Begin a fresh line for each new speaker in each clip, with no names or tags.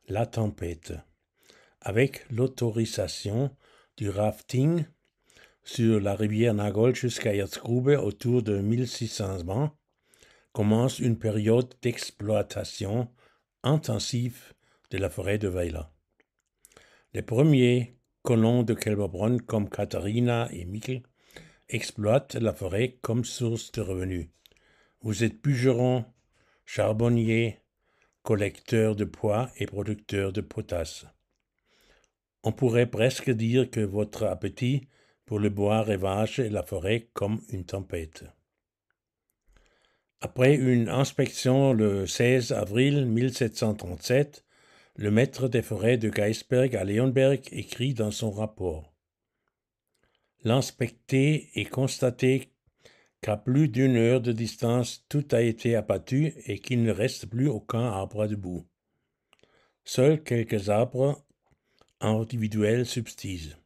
La tempête. Avec l'autorisation du rafting sur la rivière Nagold jusqu'à Erzgrube autour de 1600 commence une période d'exploitation intensive de la forêt de Weiler. Les premiers colons de Kälberbronn comme Katharina et Mikkel exploitent la forêt comme source de revenus. Vous êtes bûcheron, charbonnier, collecteur de pois et producteur de potasse. On pourrait presque dire que votre appétit pour le bois ravage la forêt comme une tempête. Après une inspection le 16 avril 1737, le maître des forêts de Geisberg à Leonberg écrit dans son rapport: l'inspecté et constaté qu'à plus d'une heure de distance tout a été abattu et qu'il ne reste plus aucun arbre debout. Seuls quelques arbres individuels subsistent.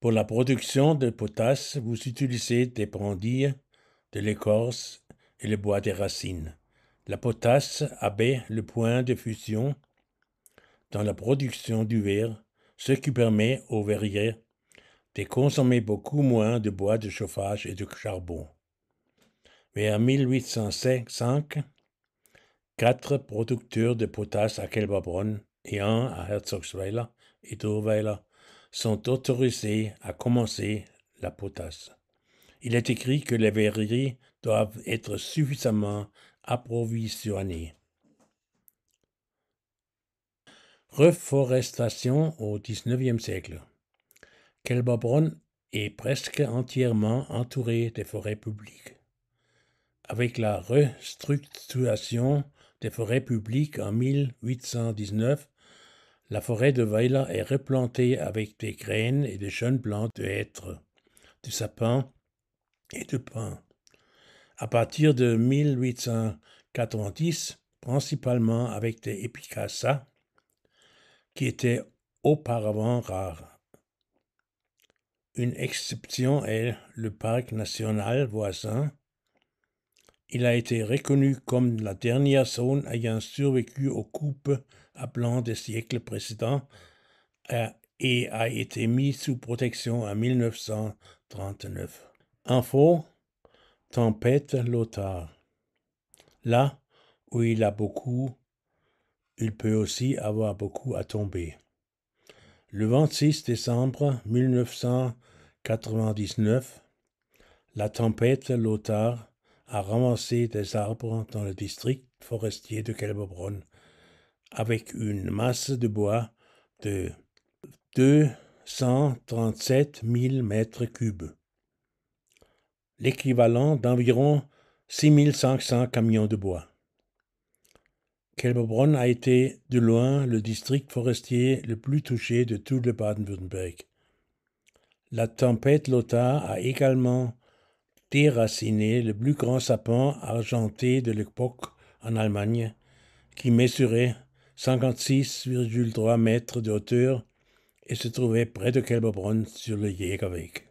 Pour la production de potasse, vous utilisez des brindilles, de l'écorce et le bois des racines. La potasse abaisse le point de fusion dans la production du verre, ce qui permet aux verriers de consommer beaucoup moins de bois de chauffage et de charbon. Vers 1805, 4 producteurs de potasse à Kälberbronn et 1 à Herzogsweiler et Thurweiler sont autorisés à commencer la potasse. Il est écrit que les verreries doivent être suffisamment approvisionnés. Reforestation au XIXe siècle. Kälberbronn est presque entièrement entouré des forêts publiques. Avec la restructuration des forêts publiques en 1819, la forêt de Weiler est replantée avec des graines et des jeunes plantes de hêtres, de sapins et de pins. À partir de 1890, principalement avec des épicacas, qui étaient auparavant rares. Une exception est le parc national voisin. Il a été reconnu comme la dernière zone ayant survécu aux coupes à blanc des siècles précédents et a été mis sous protection en 1939. Info: tempête Lothar. Là où il peut aussi avoir beaucoup à tomber. Le 26 décembre 1999, la tempête Lothar a ramassé des arbres dans le district forestier de Kälberbronn avec une masse de bois de 237 000 mètres cubes, l'équivalent d'environ 6 500 camions de bois. Kälberbronn a été de loin le district forestier le plus touché de tout le Baden-Württemberg. La tempête Lothar a également déraciné le plus grand sapin argenté de l'époque en Allemagne, qui mesurait 56,3 mètres de hauteur et se trouvait près de Kälberbronn sur le Jägerweg.